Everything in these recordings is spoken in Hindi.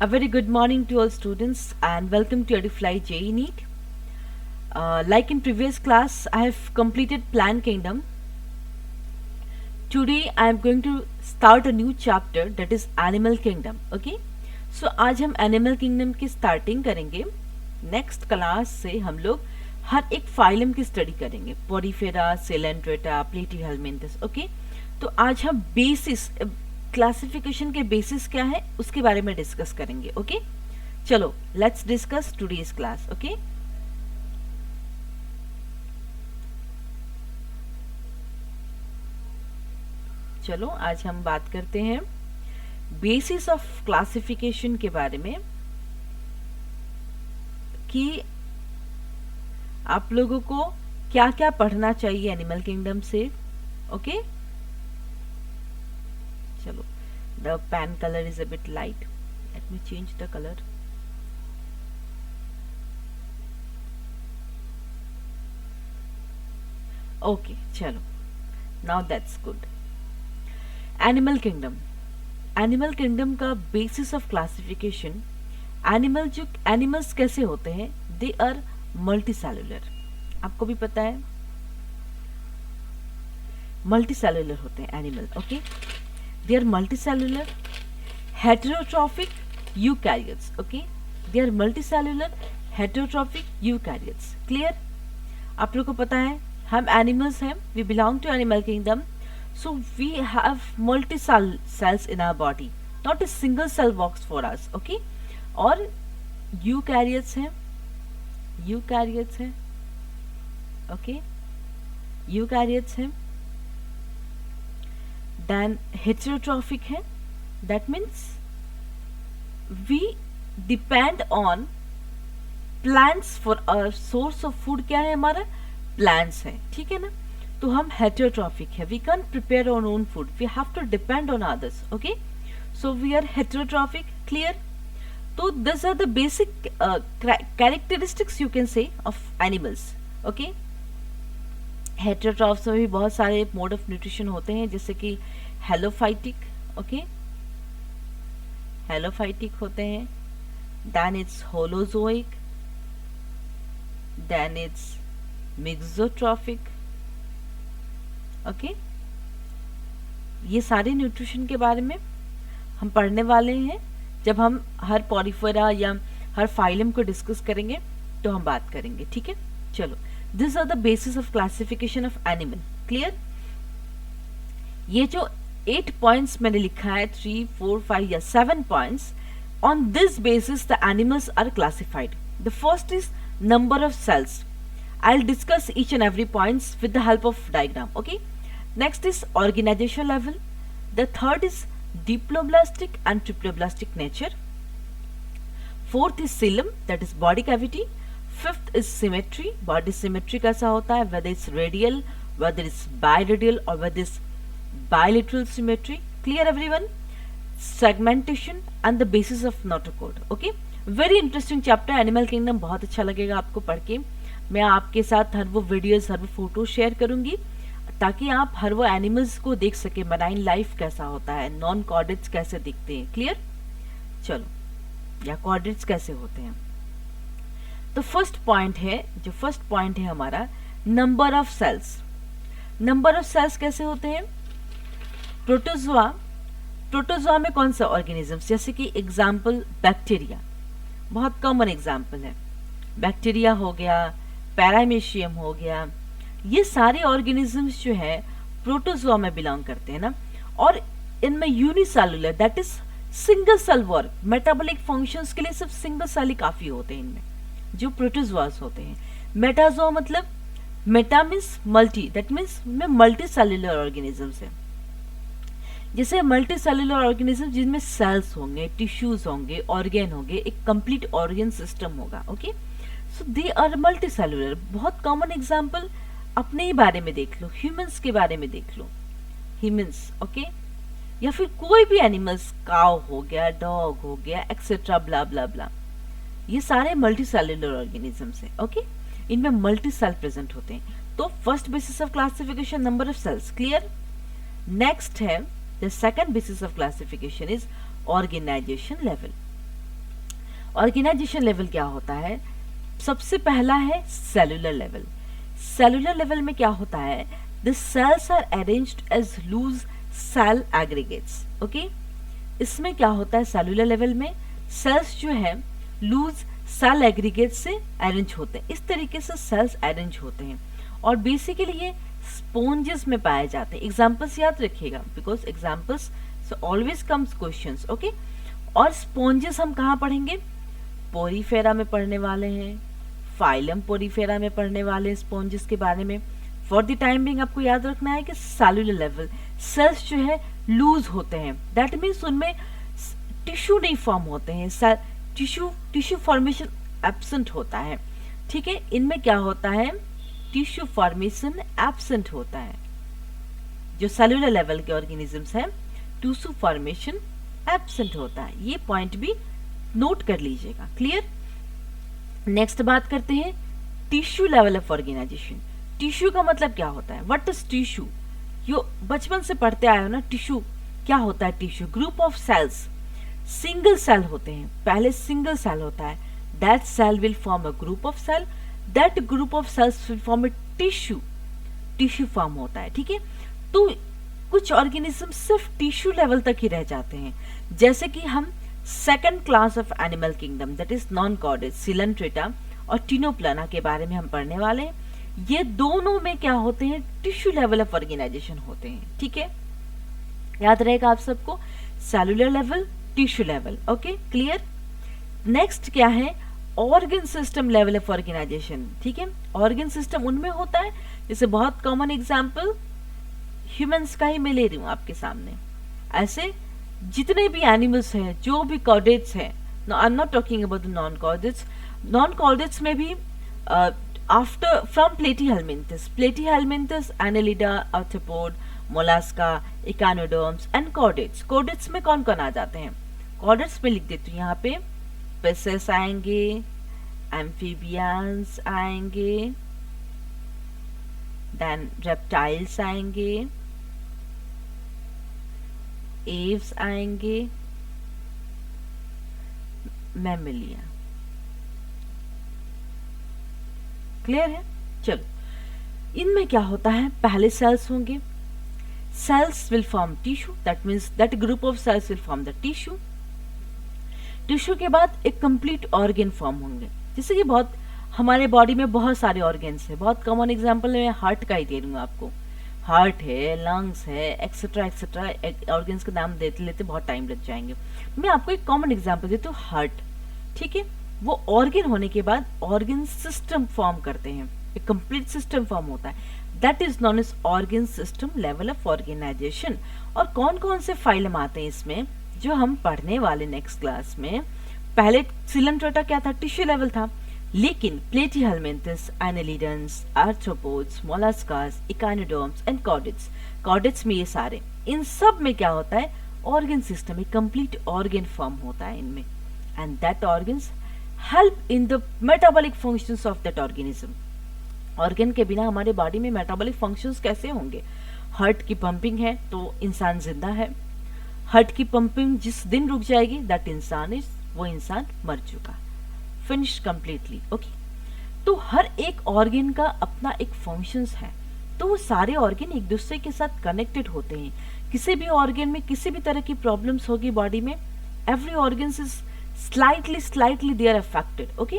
A very good morning to all students and welcome to EduFly JEE NEET. Like in previous class, I have completed Plant Kingdom. Today I am going to start a new chapter, that is Animal Kingdom. Okay? So आज हम Animal Kingdom की starting करेंगे. Next class से हम लोग हर एक फाइलम की स्टडी करेंगे. Porifera, Coelenterata, Platyhelminthes. ओके? तो आज हम बेसिस क्लासिफिकेशन के बेसिस क्या है उसके बारे में डिस्कस करेंगे. ओके? चलो let's discuss today's class. Okay? चलो आज हम बात करते हैं बेसिस ऑफ क्लासिफिकेशन के बारे में कि आप लोगों को क्या क्या पढ़ना चाहिए एनिमल किंगडम से. ओके? चलो, the pen color is a bit light. Let me change the color. Okay, चलो. Now that's good. Animal Kingdom. Animal Kingdom का basis of classification. Animals कैसे होते हैं? They are multicellular. आपको भी पता है multicellular होते हैं animal. Okay? They are multicellular, heterotrophic eukaryotes. Okay? They are multicellular, heterotrophic eukaryotes. Clear? आप लोग को पता है हम animals हैं. We belong to animal kingdom. So we have cells in our body. Not a single cell works for us. Okay? और eukaryotes हैं. Eukaryotes हैं. Okay? Eukaryotes हैं. Then heterotrophic है. That means we depend on plants for our source of food. क्या है हमारा? Plants है. ठीक है ना? तो हम heterotrophic है. We can't prepare our own food. We have to depend on others. Okay? So we are heterotrophic. Clear? तो these are the basic characteristics you can say of animals. Okay? Heterotrophs में भी बहुत सारे मोड ऑफ न्यूट्रिशन होते हैं जैसे कि हेलोफाइटिक. ओके? हेलोफाइटिक होते हैं. Then it's holozoic. Then it's mixotrophic. Okay? ये सारे न्यूट्रिशन के बारे में हम पढ़ने वाले हैं जब हम हर पॉरीफेरा या हर फाइलम को डिस्कस करेंगे तो हम बात करेंगे. ठीक है? चलो, These are the basis of classification of animal. Clear? ये जो 8 points मैंने लिखा है 3, 4, 5 या 7 points. On this basis the animals are classified. The first is number of cells. I'll discuss each and every points with the help of diagram. Okay? Next is organization level. The third is diploblastic and triploblastic nature. Fourth is coelom, that is body cavity. Fifth is symmetry. Body symmetry कैसा होता है? Whether it's radial, whether it's biradial or whether it's bilateral symmetry. Clear everyone? Segmentation and the basis of notochord. Okay? Very interesting chapter. Animal Kingdom बहुत अच्छा लगेगा आपको पढ़ के. मैं आपके साथ हर वो वीडियोस, हर वो फोटो शेयर करूंगी ताकि आप हर वो एनिमल्स को देख सके. मराइन लाइफ कैसा होता है, नॉन कॉर्डेट्स कैसे दिखते हैं. क्लियर? चलो, या कॉर्डेट्स कैसे होते हैं. तो फर्स्ट पॉइंट है हमारा number of cells. Number of cells कैसे होते हैं? प्रोटोजोआ में कौन सा ऑर्गेनिजम्स, जैसे कि एग्जाम्पल बैक्टीरिया, बहुत कॉमन एग्जाम्पल है. बैक्टीरिया हो गया, पैरामीशियम हो गया. ये सारे ऑर्गेनिजम्स जो है प्रोटोजोआ में बिलोंग करते हैं ना. और इनमें unicellular, that is single cell work, metabolic functions के लिए सिर्फ सिंगल सेल ही काफी होते हैं इनमें जो प्रोटोजोआस होते हैं. मेटाजोआ मतलब meta means multi, that means में मल्टी सेलुलर ऑर्गेनिजम्स है. जैसे मल्टी सेलुलर ऑर्गेनिज्म जिनमें सेल्स होंगे, टिश्यूज होंगे, ऑर्गेन होंगे, एक कंप्लीट ऑर्गन सिस्टम होगा. Okay? So they are multicellular. बहुत कॉमन एग्जाम्पल अपने ही बारे में देख लो, ह्यूमंस के बारे में देख लो. Humans, okay? या फिर कोई भी एनिमल्स, काउ हो गया, डॉग हो गया, एक्सेट्रा, ब्ला ब्ला ब्ला. ये सारे मल्टी सेलुलर ऑर्गेनिजम्स हैं. ओके? इनमें मल्टी सेल प्रेजेंट होते हैं. तो first basis of classification number of cells. Clear? Next है the second basis of classification is organisation level. Organisation level क्या होता है? सबसे पहला है सेलुलर लेवल। सेलुलर लेवल में क्या होता है? The cells are arranged as loose cell aggregates. Okay, इसमें क्या होता है? सेलुलर लेवल में सेल्स जो है लूज सेल एग्रीगेट से अरेंज होते हैं। इस तरीके से सेल्स अरेंज होते हैं और बेसिकली ये स्पॉन्जेस में पाए जाते हैं। एग्जांपल्स याद रखिएगा, बिकॉज एग्जांपल्स से ऑलवेज कम्स क्वेश्चंस। ओके, और स्पॉन्जेस हम कहाँ पढ़ेंगे? पोरीफेरा में पढ़ने वाले हैं, फाइलम पोरीफेरा में पढ़ने वाले हैं स्पॉन्जेस के बारे में। फॉर द टाइम बिंग आपको याद रखना है कि सेलुलर लेवल सेल्स जो है लूज होते हैं, दैट मीन्स उनमें टिश्यू नहीं फॉर्म होते हैं, टिश्यू फॉर्मेशन एब्सेंट होता है। ठीक है, इनमें क्या होता है? टिश्यू फॉर्मेशन एब्सेंट होता है। जो सेलुलर लेवल के ऑर्गेनिजम्स हैं टिश्यू फॉर्मेशन एब्सेंट होता है। ये पॉइंट भी नोट कर लीजिएगा। क्लियर? नेक्स्ट बात करते हैं tissue level of organisation. Tissue का मतलब क्या होता है? What is tissue? यो बचपन से पढ़ते आए हो ना, टिश्यू क्या होता है? Tissue group of cells, single cell होते हैं। पहले सिंगल सेल होता है, that cell will form a group of cell, that group of cells will form a tissue, tissue form होता है। ठीक है, तो कुछ ऑर्गेनिज्म सिर्फ टिश्यू लेवल तक ही रह जाते हैं, जैसे कि हम second class of animal kingdom that is non corded, Coelenterata और टिनोप्लाना के बारे में हम पढ़ने वाले हैं। ये दोनों में क्या होते हैं? टिश्यू लेवल ऑफ ऑर्गेनाइजेशन होते हैं। ठीक है, याद रहेगा आप सबको, cellular level, tissue level. Okay, clear? Next क्या है? Organ system level of organisation. ठीक है, ऑर्गन सिस्टम उनमें होता है, जैसे बहुत कॉमन एग्जांपल ह्यूमंस का ही मैं ले रही हूँ आपके सामने। ऐसे जितने भी एनिमल्स हैं, जो भी कॉर्डेट्स हैं, I am not talking about the non chordates, non chordates में भी after from platyhelminthes, annelida, arthropod, mollusca, echinoderms and chordates. Chordates में कौन कौन आ जाते हैं? कॉर्डेट्स में लिख देती हूँ यहाँ पे, पेसेस आएंगे, एम्फीबियंस आएंगे, देन रेप्टाइल्स आएंगे, एव्स आएंगे, मैमलिया। क्लियर है? चलो, इनमें क्या होता है? पहले सेल्स होंगे, cells will form tissue, that means that group of cells will form the tissue. Tissue के बाद एक कंप्लीट ऑर्गन फॉर्म होंगे, जैसे कि बहुत हमारे बॉडी में बहुत सारे ऑर्गन्स हैं। बहुत कॉमन एग्जांपल मैं हार्ट का ही दे दूंगा आपको। हार्ट है, लंग्स है, एक्सेट्रा एक्सेट्रा ऑर्गन्स का नाम देते लेते बहुत टाइम लग जाएंगे। मैं आपको एक कॉमन एग्जांपल देती हूँ, हार्ट। ठीक है, वो ऑर्गन होने के बाद ऑर्गन सिस्टम फॉर्म करते हैं, एक कंप्लीट सिस्टम फॉर्म होता है, that is known as organ system level of organisation. और कौन कौन से फाइलम आते हैं इसमें, जो हम पढ़ने वाले नेक्स्ट क्लास में। पहले सिलेंट्रेटा क्या था? टिश्यू लेवल था, लेकिन प्लेटीहेलमिन्थस, एनालिडन्स, आर्थ्रोपोड्स, मोलास्कास, इकानोडर्म्स एंड कॉर्डेट्स, कॉर्डेट्स में ये सारे, इन सब में क्या होता है? ऑर्गन सिस्टम, एक कंप्लीट ऑर्गन फॉर्म होता है इनमें, and that organs help in the metabolic functions of that organism. Organ के बिना हमारे बॉडी में मेटाबॉलिक फंक्शंस कैसे होंगे? हार्ट की पंपिंग है तो इंसान जिंदा है, हार्ट की पंपिंग जिस दिन रुक जाएगी दैट इंसान इज, वो इंसान मर चुका, फिनिश कंप्लीटली। ओके, तो हर एक ऑर्गन का अपना एक फंक्शंस है, तो वो सारे ऑर्गन एक दूसरे के साथ कनेक्टेड होते हैं। किसी भी ऑर्गन में किसी भी तरह की प्रॉब्लम्स होगी बॉडी में, every organ is slightly they are affected. Okay,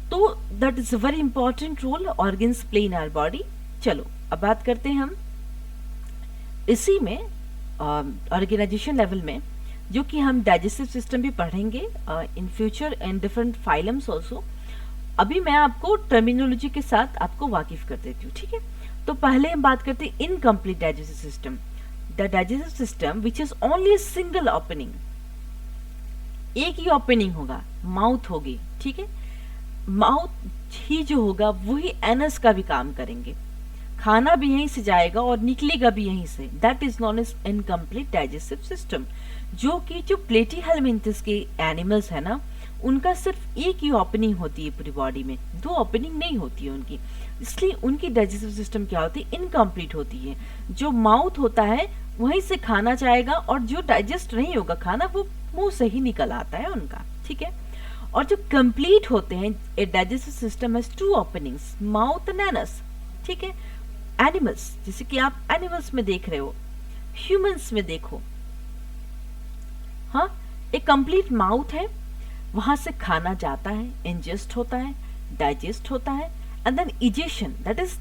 तो that is a very important role organs play in our body. चलो अब बात करते हैं हम इसी में ऑर्गेनाइजेशन लेवल में, जो कि हम डाइजेस्टिव सिस्टम भी पढ़ेंगे in future and different phylums also. अभी मैं आपको टर्मिनोलॉजी के साथ आपको वाकिफ कर देती हूँ। ठीक है, तो पहले हम बात करते हैं incomplete digestive system. The digestive system which is only single opening, एक ही ओपनिंग होगा, माउथ होगी। ठीक है, माउथ ही जो होगा वही एनस का भी काम करेंगे, खाना भी यहीं से जाएगा और निकलेगा भी यहीं से, that is known as incomplete digestive system. जो कि जो प्लेटीहेलमिन्थस के एनिमल्स है ना, उनका सिर्फ एक ही ओपनिंग होती है पूरी बॉडी में, दो ओपनिंग नहीं होती है उनकी, इसलिए उनकी डाइजेस्टिव सिस्टम क्या होती है? इनकम्प्लीट होती है। जो माउथ होता है वहीं से खाना जाएगा और जो डाइजेस्ट नहीं होगा खाना वो मुंह से ही निकल आता है उनका। ठीक है, और जो कंप्लीट होते हैं, a digestive system has two openings, mouth and anus, ठीक है। एनिमल्स, जैसे कि आप एनिमल्स में देख रहे हो, ह्यूमंस में देखो, हाँ, एक कंप्लीट माउथ है, वहां से खाना जाता है, इंजेस्ट होता है, डाइजेस्ट होता है, and then egestion, that is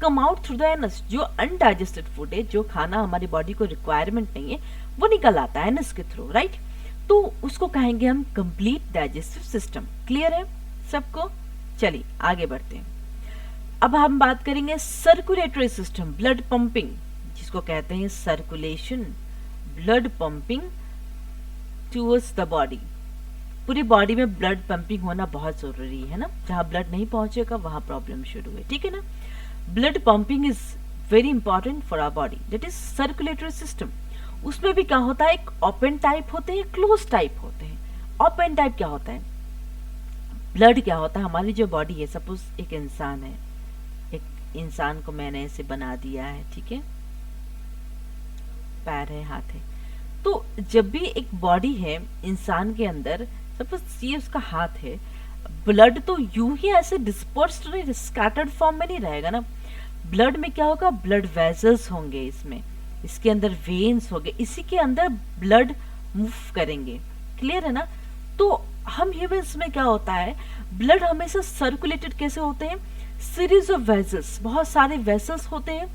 come out through the anus. जो अनडाइजेस्टेड फूड है, जो खाना हमारी बॉडी को रिक्वायरमेंट नहीं है, वो निकल आता है एनस के थ्रू, राइट। तो उसको कहेंगे हम कंप्लीट डाइजेस्टिव सिस्टम। क्लियर है सबको? चलिए आगे बढ़ते हैं। अब हम बात करेंगे सर्कुलेटरी सिस्टम, ब्लड पंपिंग, जिसको कहते हैं circulation, blood pumping towards the body. पूरी बॉडी में ब्लड पंपिंग होना बहुत जरूरी है ना, जहां ब्लड नहीं पहुंचेगा वहां प्रॉब्लम शुरू है, ठीक है ना। Blood pumping is very important for our body, that is circulatory system. उसमें भी क्या होता है, एक ओपन टाइप होते हैं, क्लोज टाइप होते हैं। ओपन टाइप क्या होता है, ब्लड क्या होता है, हमारी जो बॉडी है, सपोज एक इंसान है, एक इंसान को मैंने ऐसे बना दिया है, ठीक है, पैर है, हाथ है, तो जब भी एक बॉडी है इंसान के अंदर, सपोज ये उसका हाथ है, ब्लड तो यूं ही ऐसे डिस्पर्स्ड नहीं, स्कैटर्ड फॉर्म में नहीं रहेगा ना। ब्लड में क्या होगा, ब्लड वेजल्स होंगे, इसमें इसके अंदर वेन्स होंगे, इसी के अंदर ब्लड मूव करेंगे। क्लियर है ना। तो हम ह्यूमंस में क्या होता है, ब्लड हमेशा सर्कुलेटेड कैसे होते हैं, सीरीज ऑफ वेसल्स, बहुत सारे वेसल्स होते हैं,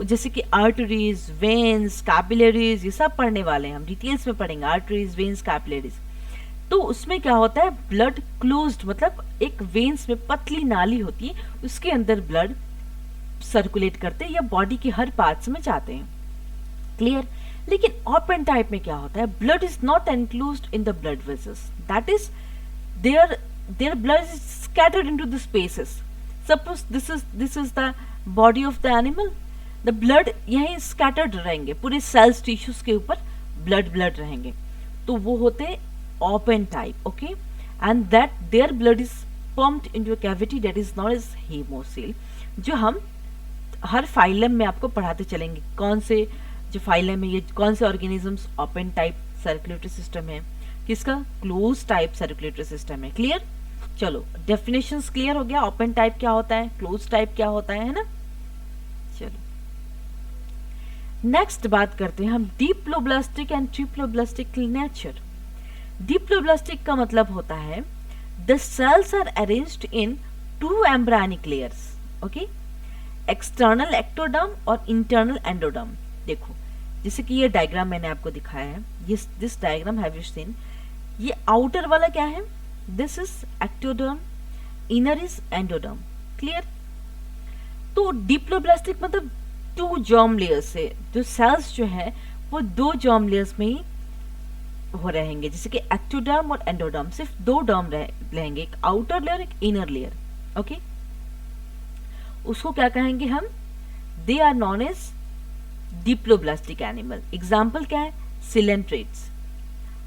जैसे कि आर्टरीज, वेन्स, कैपिलरीज, ये सब पढ़ने वाले हैं हम, डिटेल्स में पढ़ेंगे, आर्टरीज, वेन्स, कैपिलरीज। तो उसमें क्या होता है, ब्लड क्लोज्ड, मतलब एक वेन्स में पतली नाली होती है, उसके अंदर ब्लड सर्कुलेट करते हैं या बॉडी के हर पार्ट्स में जाते हैं। क्लियर। लेकिन ओपन टाइप में क्या होता है, blood is not enclosed in the blood vessels, that is there blood is scattered into the spaces. Suppose this is the body of the animal, the blood यहीं स्कैटर्ड रहेंगे, पूरे सेल्स टिश्यूज के ऊपर ब्लड रहेंगे, तो वो होते open type, okay. And that their blood is pumped into a cavity that is known as haemocoel, जो हम हर फाइलम में आपको पढ़ाते चलेंगे, कौन से जो फाइलम है, ये कौन से organisms open type circulatory system है, किसका क्लोज टाइप सर्कुलेटरी सिस्टम है। क्लियर। चलो डेफिनेशंस क्लियर हो गया, ओपन टाइप क्या होता है, क्लोज टाइप क्या होता है ना। चलो नेक्स्ट बात करते हैं हम diploblastic and triploblastic nature. Diploblastic का मतलब होता है the cells are arranged in two embryonic layers, okay, external ectoderm और इंटरनल एंडोडर्म। देखो जैसे कि ये डायग्राम मैंने आपको दिखाया है, ये this diagram have you seen, ये आउटर वाला क्या है, this is ectoderm, inner is endoderm. Clear. तो डिप्लोब्लास्टिक मतलब टू जर्म लेयर्स से, जो सेल्स जो है वो दो जर्म लेयर्स में ही हो रहेंगे, जैसे कि एक्टोडर्म और एंडोडर्म, सिर्फ दो डर्म रहेंगे, एक आउटर लेयर एक इनर लेयर, ओके। उसको क्या कहेंगे हम, they are known as diploblastic animal. Example क्या है, सिलेंट्रेट्स।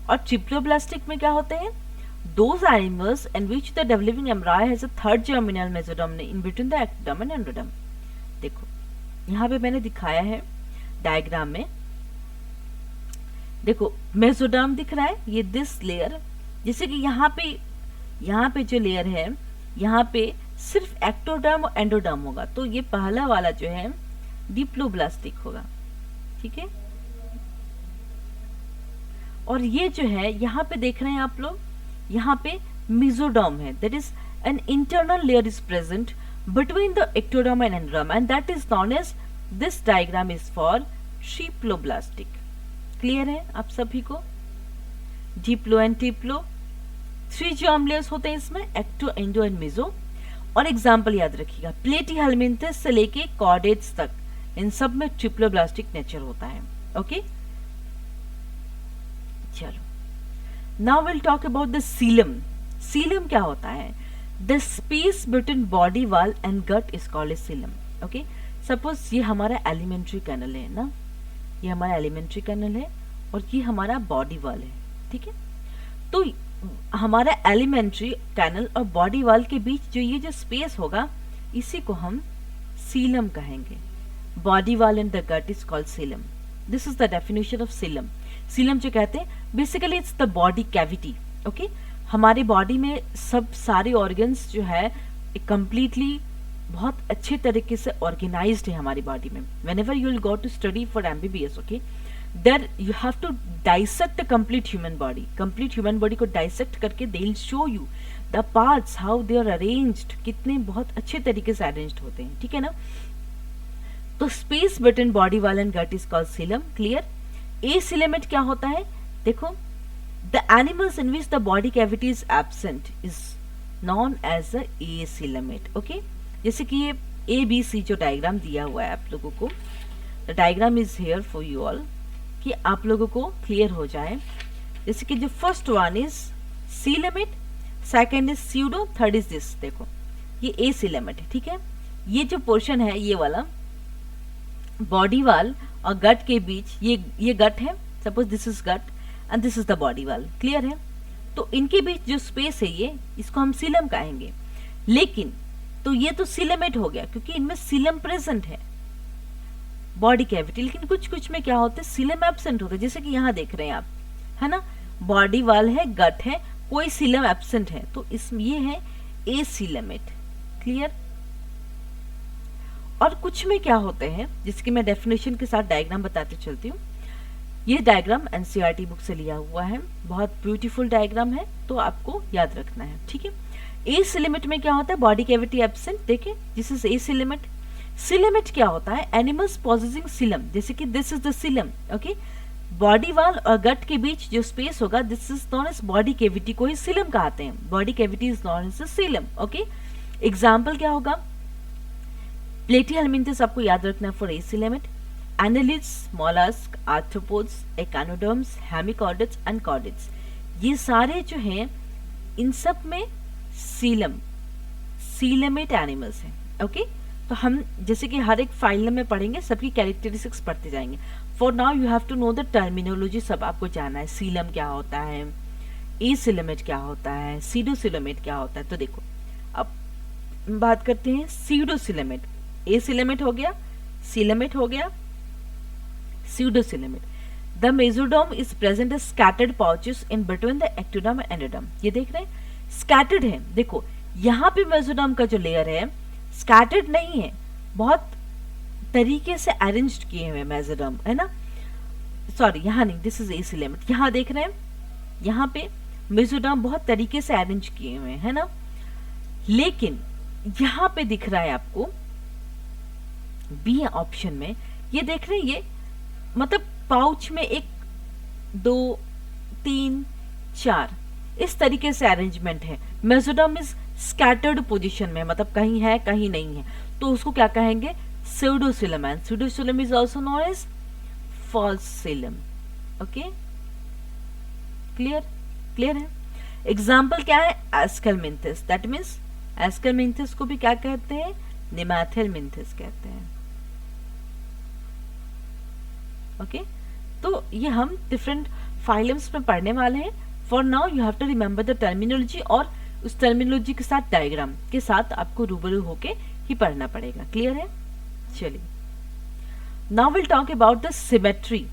और ट्रिप्लोब्लास्टिक में क्या होते हैं, those animals in which the developing embryo has a third germinal mesoderm in between the ectoderm and endoderm. देखो यहाँ पे मैंने दिखाया है डायग्राम में, देखो मेसोडर्म दिख रहा है, ये दिस लेयर, जैसे कि यहाँ पे जो लेयर है, यहाँ पे सिर्फ एक्टोडर्म और एंडोडर्म होगा, तो ये पहला वाला जो है डिप्लोब्लास्टिक होगा, ठीक है। और ये जो है यहाँ पे देख रहे हैं आप लोग, यहाँ पे मेसोडर्म है, that is an internal layer is present between the ectoderm and endoderm, and that is known as, this diagram is for triploblastic. Clear है आप सभी को, diplo and triplo, three germ layers होते हैं इसमें, एक्टो, एंडो एंड मेसो। और एग्जांपल याद रखिएगा, प्लेटीहेलमिन्थस से लेके कॉर्डेट्स तक, इन सब में ट्रिप्लोब्लास्टिक नेचर होता है, ओके। चलो now will talk about the coelom. Coelom क्या होता है, The space between body wall and gut is called as xylem. Okay? Suppose ये हमारा एलिमेंट्री कैनल है ना, ये हमारा एलिमेंट्री कैनल है और ये हमारा बॉडी वॉल है, ठीक है। तो हमारा एलिमेंट्री कैनल और बॉडी वॉल के बीच जो ये जो स्पेस होगा, इसी को हम सीलम कहेंगे। Body wall and the gut is called coelom. This is the definition of coelom. Coelom जो कहते हैं, basically it's the body cavity, okay. हमारी बॉडी में सब सारे ऑर्गन्स जो है कंप्लीटली बहुत अच्छे तरीके से ऑर्गेनाइज्ड है हमारी बॉडी में. Whenever you will go to study for MBBS, okay, there you have to dissect complete human body. Complete human body को डाइसेक्ट करके they will show you the parts how they are arranged, कितने बहुत अच्छे तरीके से अरेंज्ड होते हैं. ठीक है ना. तो space between body wall and gut is called coelom. Clear. Acoelomate क्या होता है? देखो, the animals in which the body cavity is absent is known as a acoelomate. Okay, जैसे कि ये ABC जो डायग्राम दिया हुआ है आप लोगों को, the diagram is here for you all, कि आप लोगों को क्लियर हो जाए. जैसे कि जो first one is coelomate, second is pseudo, third is this. देखो ये एसिलेमेट है. ठीक है. ये जो पोर्शन है ये वाला बॉडी वाल और गट के बीच, ये गट है, suppose this is gut and this is the body wall. Clear है. तो इनके बीच जो स्पेस है ये, इसको हम सीलम कहेंगे. लेकिन तो ये तो सीलेमेट हो गया क्योंकि इनमें सीलम प्रेजेंट है बॉडी कैविटी. लेकिन कुछ कुछ में क्या होता है, सीलम एब्सेंट होता है. जैसे कि यहाँ देख रहे हैं आप, है ना, बॉडी वाल है, गट है, कोई सीलम एब्सेंट है, तो इसमें ये है एसिलेमेट. क्लियर. और कुछ में क्या होते हैं, जिसकी मैं डेफिनेशन के साथ डायग्राम बताते चलती हूँ. ये डायग्राम NCERT बुक से लिया हुआ है, बहुत ब्यूटीफुल डायग्राम है, तो आपको याद रखना है. ठीक है. एसिलेमेट में क्या होता है, बॉडी कैविटी एब्सेंट. देखें, दिस इज एसिलेमेट. सीलेमेट क्या होता है, एनिमल्स पॉसेसिंग सीलम. जैसे कि this is the coelom. Okay, body wall और गट के बीच जो स्पेस होगा, this is known as body cavity को ही सीलम कहते हैं. Body cavity is known as coelom. Okay, example क्या होगा, प्लेटिहेल्मिन्थस आपको याद रखना है for acoelomate. Annelids, mollusc, arthropods, echinoderms, hemichordates and chordates, ये सारे जो हैं इन सब में सीलेमेट एनिमल्स हैं. ओके, तो हम जैसे कि हर एक फाइलम में पढ़ेंगे, सबकी कैरेक्टरिस्टिक्स पढ़ते जाएंगे. For now you have to know the terminology, सब आपको जाना है. सीलम क्या होता है, एसिलेमेट क्या होता है, सीडोसिलेमेट क्या होता है. तो देखो, अब बात करते हैं सीडोसिलेमेट. एसिलेमेट हो गया, सीलेमेट हो गया, pseudocoelomate. The mesoderm is present as scattered pouches in between the ectoderm and endoderm. ये देख रहे हैं, स्कैटर्ड है. देखो यहाँ पे मेसोडर्म का जो लेयर है स्कैटर्ड नहीं है, बहुत तरीके से अरेंज्ड किए हुए मेसोडर्म, है ना. सॉरी, यहाँ नहीं, दिस इज एसिलेमेट. यहाँ देख रहे हैं, यहाँ पे मेसोडर्म बहुत तरीके से अरेंज किए हुए हैं, है ना. लेकिन यहाँ पे दिख रहा है आपको बी ऑप्शन में, ये देख रहे हैं, ये मतलब पाउच में 1 2 3 4 इस तरीके से अरेंजमेंट है. मेसोडर्म इज स्कैटर्ड पोजीशन में, मतलब कहीं है कहीं नहीं है, तो उसको क्या कहेंगे, pseudocoelom. And pseudocoelom is also known as false coelom. Okay, clear है. एग्जाम्पल क्या है, एस्केलमिंथस. दैट मीन्स एस्केलमिंथस को भी क्या कहते हैं, निमैथेलमिंथस कहते हैं. ओके, तो ये हम डिफरेंट फाइलम्स में पढ़ने वाले हैं. For now you have to remember the terminology, और उस टर्मिनोलॉजी के साथ डायग्राम के साथ आपको रूबरू होके ही पढ़ना पड़ेगा. क्लियर है. चलिए, now will talk about the symmetry.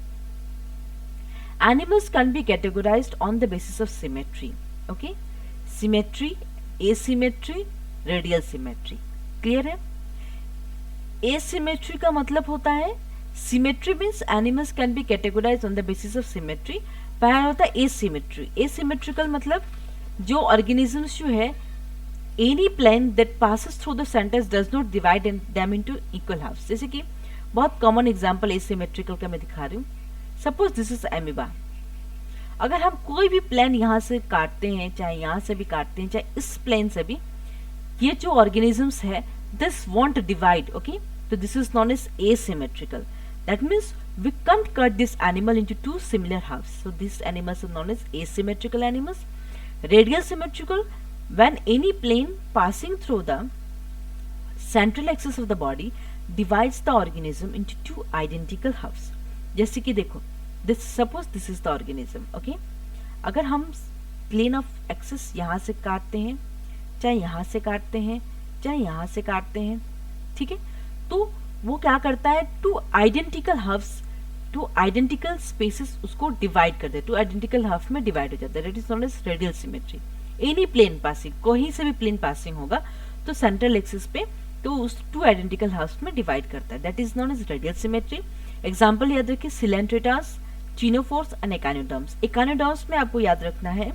Animals can be categorised on the basis of symmetry. Okay, symmetry, asymmetry, radial symmetry. Clear है. एसिमेट्री का मतलब होता है, symmetry means animals can be categorised on the basis of symmetry. पहला होता है एसिमेट्री. एसिमेट्रिकल मतलब जो ऑर्गेनिजम्स जो है, any plane that passes through the centres does not divide them into equal halves. जैसे कि बहुत कॉमन एग्जांपल एसिमेट्रिकल का मैं दिखा रही हूँ. Suppose this is amoeba. अगर हम कोई भी प्लेन यहाँ से काटते हैं, चाहे यहाँ से भी काटते हैं, चाहे इस प्लेन से भी, ये जो ऑर्गेनिजम्स है दिस वॉन्ट डिवाइड. ओके, तो this is known as asymmetrical. That means we can't cut this animal into two similar halves. So these animals are known as asymmetrical animals. Radial symmetrical, when any plane passing through the central axis of the body divides the organism into two identical halves. जैसे कि देखो, suppose this is the organism. Okay, अगर हम plane of axis यहाँ से काटते हैं, चाहे यहाँ से काटते हैं, चाहे यहाँ से काटते हैं, ठीक है, तो वो क्या करता है, two identical halves, two identical spaces उसको डिवाइड कर दे, टू आइडेंटिकल हाफ में डिवाइड हो जाता है. That is known as radial symmetry. Any plane passing, कोई से भी प्लेन पासिंग होगा तो सेंट्रल एक्सिस पे तो उस टू आइडेंटिकल हाफ्स में डिवाइड करता है, that is known as radial symmetry. Example याद रखिए, सिलेंट्रेटास, चिनोफोर्स एंड एकानोडर्म्स। एकानोडर्म्स में आपको याद रखना है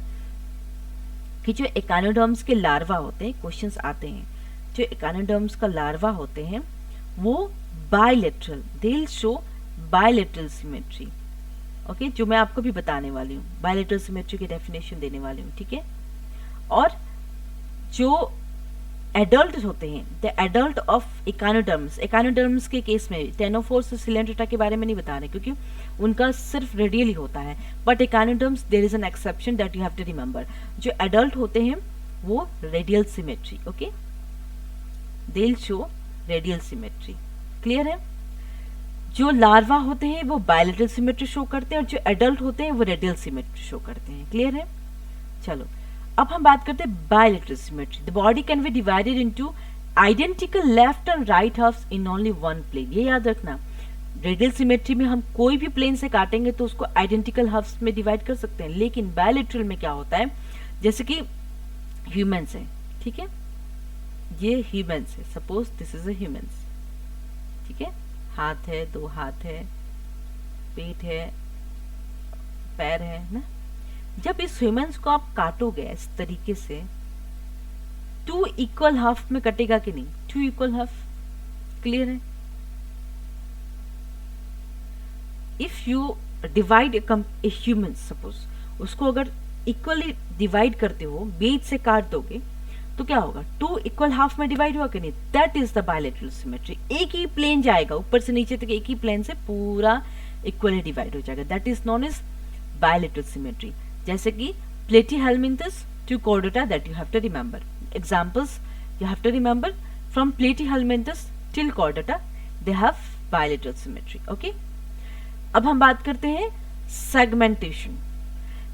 कि जो एकानोडर्म्स के लार्वा होते हैं, क्वेश्चंस आते हैं, जो एकानोडर्म्स का लार्वा होते हैं वो bilateral, they will show bilateral symmetry. Okay, जो मैं आपको भी बताने वाली हूँ, बायलेटरल सिमेट्री की डेफिनेशन देने वाली हूँ, ठीक है। और जो एडल्ट होते हैं, द एडल्ट ऑफ एकानोडर्म्स, एकानोडर्म्स के केस में टेनोफोर्स और सिलेंट्रेटा के बारे में नहीं बता रहे क्योंकि उनका सिर्फ रेडियल ही होता है, but echinoderms there is an exception that you have to remember. जो एडल्ट होते हैं वो radial symmetry, okay, they will show radial symmetry, clear है। जो लार्वा होते हैं वो बायलेटरल सिमेट्री शो करते हैं और जो एडल्ट होते हैं वो रेडियल सिमेट्री शो करते हैं, क्लियर है। चलो अब हम बात करते हैं bilateral symmetry. The body can be divided into identical left and right halves in only one plane, ये याद रखना। रेडियल सिमेट्री में हम कोई भी प्लेन से काटेंगे तो उसको आइडेंटिकल हाफ्स में डिवाइड कर सकते हैं, लेकिन बायलेटरल में क्या होता है, जैसे कि ह्यूमंस है, ठीक है, ये ह्यूमंस है, suppose this is a humans, ठीक है, हाथ है, दो हाथ है, पेट है, पैर है ना। जब इस ह्यूमंस को आप काटोगे इस तरीके से, टू इक्वल हाफ में कटेगा कि नहीं, टू इक्वल हाफ, क्लियर है। If you divide a human, suppose उसको अगर इक्वली डिवाइड करते हो, बीच से काट दोगे तो क्या होगा, टू इक्वल हाफ में डिवाइड हुआ कि नहीं, that is the bilateral symmetry. एक ही प्लेन जाएगा ऊपर से नीचे तक, एक ही प्लेन से पूरा इक्वली डिवाइड हो जाएगा, that is known as bilateral symmetry. जैसे कि platyhelminthes to chordata, that you have to remember. Examples you have to remember, from platyhelminthes till chordata they have bilateral symmetry, okay. अब हम बात करते हैं सेगमेंटेशन।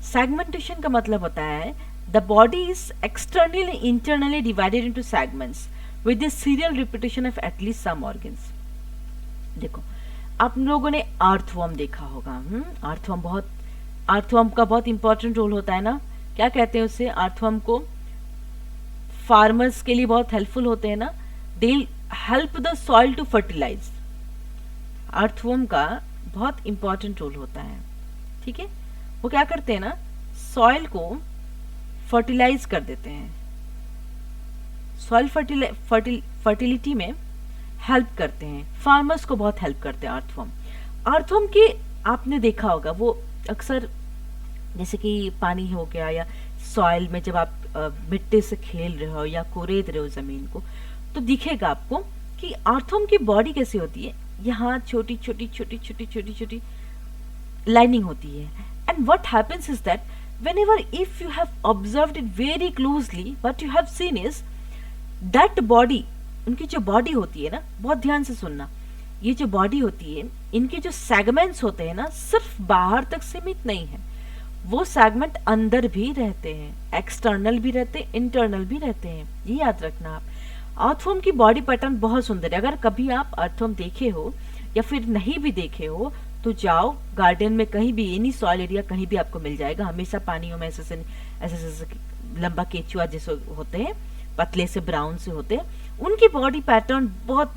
सेगमेंटेशन का मतलब होता है the body is externally and internally divided into segments with the serial repetition of at least some organs। देखो आप लोगों ने अर्थवर्म देखा होगा, अर्थवर्म का बहुत इंपॉर्टेंट रोल होता है ना। क्या कहते हैं उससे, अर्थवर्म को फार्मर्स के लिए बहुत हेल्पफुल होते हैं ना, they help the soil to fertilise. Earthworm का बहुत इंपॉर्टेंट रोल होता है, ठीक है। वो क्या करते हैं ना, सॉइल को फर्टिलाइज कर देते हैं, सॉइल फर्टिलिटी में हेल्प करते हैं, फार्मर्स को बहुत हेल्प करते हैं अर्थवर्म। अर्थवर्म की आपने देखा होगा, वो अक्सर जैसे कि पानी हो गया या सॉइल में जब आप मिट्टी से खेल रहे हो या कुरेद रहे हो जमीन को, तो दिखेगा आपको कि अर्थवर्म की बॉडी कैसी होती है, यहाँ छोटी छोटी छोटी छोटी छोटी छोटी लाइनिंग होती है। And what happens is that whenever if you have observed it very closely, what you have seen is that body, उनकी जो बॉडी होती है ना, बहुत ध्यान से सुनना, ये जो बॉडी होती है, इनके जो सेगमेंट्स होते हैं ना, सिर्फ बाहर तक सीमित नहीं है, वो सेगमेंट अंदर भी रहते हैं, एक्सटर्नल भी रहते हैं, इंटरनल भी रहते हैं, ये याद रखना आप। अर्थवर्म की बॉडी पैटर्न बहुत सुंदर है। अगर कभी आप अर्थवर्म देखे हो या फिर नहीं भी देखे हो तो जाओ गार्डन में कहीं भी, एनी सॉइल एरिया कहीं भी आपको मिल जाएगा। हमेशा पानियों में ऐसे लंबा केचुआ जैसे होते हैं, पतले से ब्राउन से होते हैं, उनकी बॉडी पैटर्न बहुत,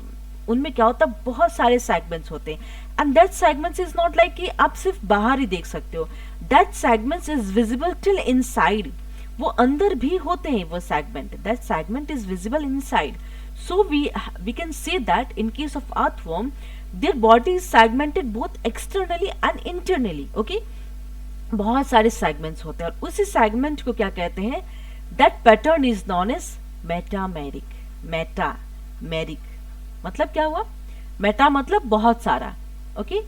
उनमें क्या होता है, बहुत सारे सेगमेंट्स होते हैं। And that segments is not like कि आप सिर्फ बाहर ही देख सकते हो, that segments is visible till inside, वो अंदर भी होते हैं वो segment, that segment is visible inside. So we can say that in case of earthworm their body is segmented both externally and internally, okay। बहुत सारे segments होते हैं और उसी segment को क्या कहते हैं, that pattern is known as metameric। metameric मतलब क्या हुआ, meta मतलब बहुत सारा, okay,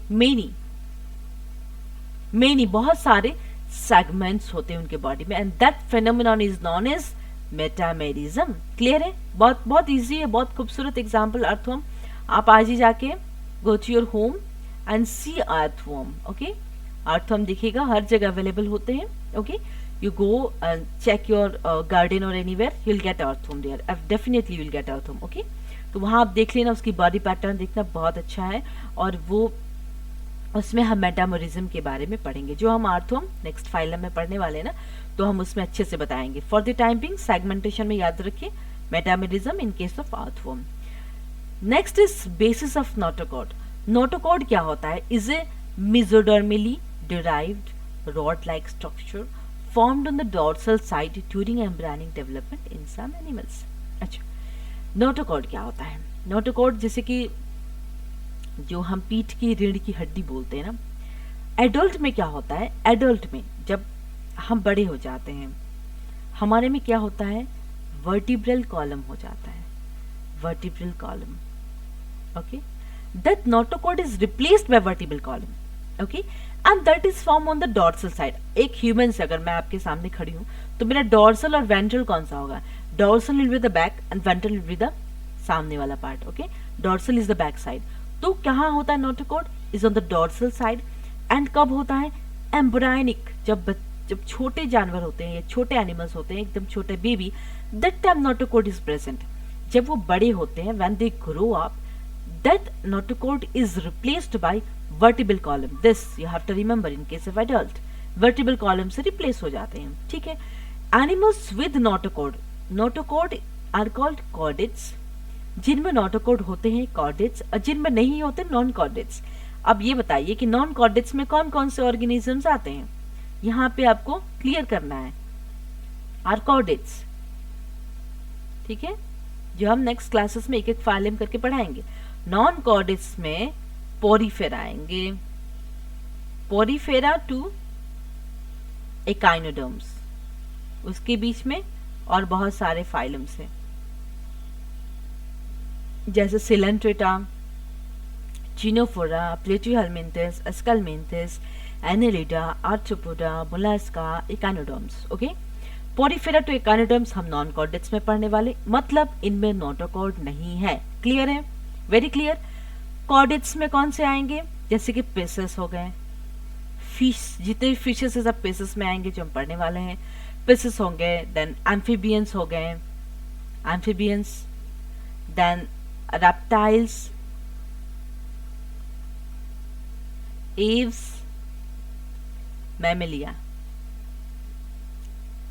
many बहुत सारे segments होते हैं उनके बॉडी में, and that phenomenon is known as metamerism। Clear है, बहुत बहुत इजी है, बहुत खूबसूरत एग्जाम्पल अर्थवर्म। आप आज ही जाके go to your home and see earthworm, okay। earthworm दिखेगा, हर जगह अवेलेबल होते हैं, okay। you go and check your garden or anywhere, you'll get earthworm there, definitely you'll get earthworm, okay। तो वहां आप देख लेना, उसकी बॉडी पैटर्न देखना बहुत अच्छा है और वो उसमें हम मेटामोरिज्म के बारे में पढ़ेंगे, जो हम आर्थवर्म नेक्स्ट फाइलम में पढ़ने वाले हैं ना, तो हम उसमें अच्छे से बताएंगे। For the time being segmentation में याद रखिए metamerism in case of earthworm. Next is basis of notochord. Notochord क्या होता है? Is a mesodermally derived rod like structure formed on the dorsal side during embryonic development in some animals। अच्छा, नोटोकॉड क्या होता है? नोटोकॉड जैसे कि जो हम पीठ की रीढ़ की हड्डी बोलते हैं ना, एडल्ट में क्या होता है? एडल्ट में जब हम बड़े हो जाते हैं, हमारे में क्या होता है? वर्टिब्रल कॉलम हो जाता है, vertebral column. Okay, that notochord is replaced by vertebral column. Okay, and that is form on the dorsal side. एक ह्यूमन से अगर मैं आपके सामने खड़ी हूं तो मेरा डॉर्सल और वेंट्रल कौन सा होगा? Dorsal will be the back and ventral will be the सामने वाला part. Okay, dorsal is the back side. तो कहाँ होता है notochord? Is on the dorsal side. And कब होता है? एम्ब्रायनिक, जब छोटे जानवर होते हैं या छोटे एनिमल्स होते हैं, एकदम छोटे baby, that time notochord is present. जब वो बड़े होते हैं, when they grow up, that notochord is replaced by vertebral column. This you have to remember in case of adult, vertebral column से रिप्लेस हो जाते हैं। ठीक है, animals with notochord, notochord are called chordates. जिनमें नोटोकॉड होते हैं कॉर्डेट्स, और जिनमें नहीं होते नॉन कॉर्डेट्स। अब ये बताइए कि नॉन कॉर्डेट्स में कौन कौन से ऑर्गेनिजम्स आते हैं? यहाँ पे आपको क्लियर करना है, आर कॉर्डेट्स। ठीक है, जो हम नेक्स्ट क्लासेस में एक एक फाइलम करके पढ़ाएंगे। नॉन कॉर्डेट्स में पोरीफेरा आएंगे, पोरीफेरा टू एकाइनोडर्म्स, उसके बीच में और बहुत सारे फाइलम्स हैं, जैसे coelenterata, ctenophora, platyhelminthes, aschelminthes, annelida, arthropoda, mollusca, echinoderms. Okay, porifera to echinoderms हम नॉन कॉर्डेट्स में पढ़ने वाले, मतलब इनमें नोटोकॉर्ड नहीं है। क्लियर है? Very clear. कॉर्डेट्स में कौन से आएंगे? जैसे कि पेसेस हो गए, फिश, जितने फिशेस सब पेसेस में आएंगे जो हम पढ़ने वाले हैं, पेसेस होंगे। देन एम्फीबियंस हो गए, amphibians, then reptiles, aves, mammalia.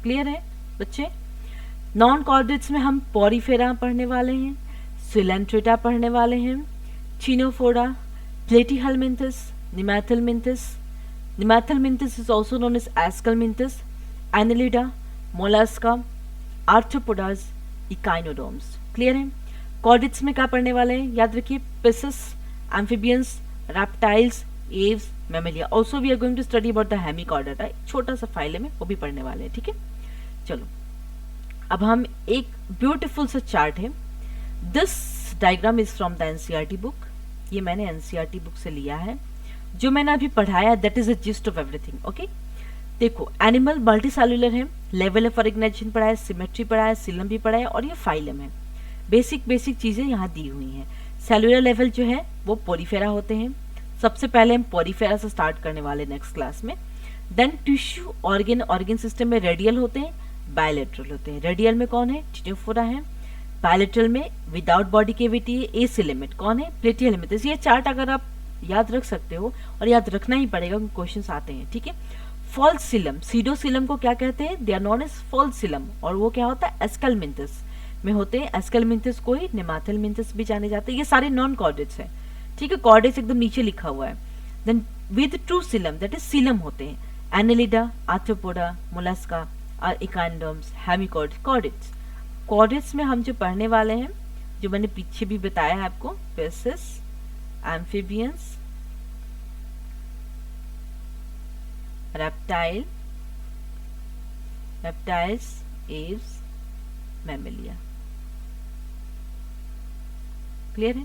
Clear है बच्चे? नॉन कॉर्डेट्स में हम पोरीफेरा पढ़ने वाले हैं, सिलेंट्रेटा पढ़ने वाले हैं, ctenophora, platyhelminthes, nemathelminthes, nemathelminthes is also known as aschelminthes, annelida, mollusca, arthropodas, echinoderms. Clear है? कॉर्डेट्स में क्या पढ़ने वाले हैं? याद रखिए, pisces, amphibians, reptiles, aves, mammalia. Also we are going to study about the hemichordata, छोटा सा फाइल है, वो भी पढ़ने वाले हैं। ठीक है, चलो अब हम एक ब्यूटीफुल सा चार्ट है, this diagram is from the NCERT book, ये मैंने एनसीईआरटी बुक से लिया है, जो मैंने अभी पढ़ाया that is the gist of everything. Okay, देखो एनिमल मल्टी सेलुलर है, लेवल ऑफ ऑर्गेनाइजेशन पढ़ा है, सिमेट्री पढ़ा है, सिलम भी पढ़ा है, और ये फाइलम है। बेसिक चीजें यहाँ दी हुई हैं। सेलुलर लेवल जो है वो पोरीफेरा होते हैं। सबसे पहले हम पोरीफेरा से स्टार्ट करने वाले नेक्स्ट क्लास में। देन टिश्यू ऑर्गन सिस्टम में रेडियल होते हैं, बायलेटरल होते हैं। रेडियल में कौन है? चिनोफोरा है। बायलेटरल में विदाउट बॉडी केविटी है, एसिलेमेट कौन है? प्लेटिहेलमिंथस। ये चार्ट अगर आप याद रख सकते हो, और याद रखना ही पड़ेगा क्योंकि क्वेश्चंस आते हैं। ठीक है, फॉल्स सिलम, सीडोसिलम को क्या कहते हैं? They are known as false coelom, और वो क्या होता है? एस्केलमिंथस में होते हैं। एस्केलमिंथस को ही निमैथेलमिंथस भी जाने जाते हैं। ये सारे नॉन कॉर्डेट्स हैं। ठीक है, कॉर्डेट्स एकदम नीचे लिखा हुआ है। Then with true coelom, that is coelom होते हैं, एनेलिडा, आर्थ्रोपोडा, मोलस्का और इकाइनोडर्म्स, हेमिकॉर्ड, कॉर्डेट्स। कॉर्डेट्स में हम जो पढ़ने वाले हैं, जो मैंने पीछे भी बताया है आपको, pisces, amphibians, reptiles, aves, mammalia. Clear है?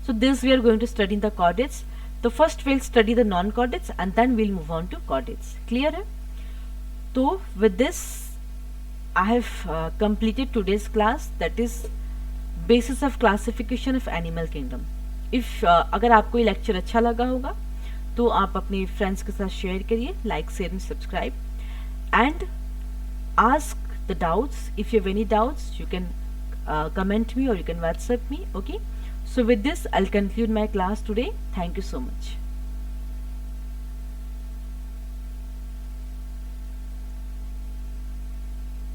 So this we are going to study the chordates. So first we'll study the non-chordates and then we'll move on to chordates. Clear है? So with this I have completed today's class, that is basis of classification of animal kingdom. If अगर आपको ये लेक्चर अच्छा लगा होगा तो आप अपने फ्रेंड्स के साथ शेयर करिए, like, share and subscribe, and ask the doubts. If you have any doubts you can comment me or you can WhatsApp me. Okay, so with this I'll conclude my class today. Thank you so much.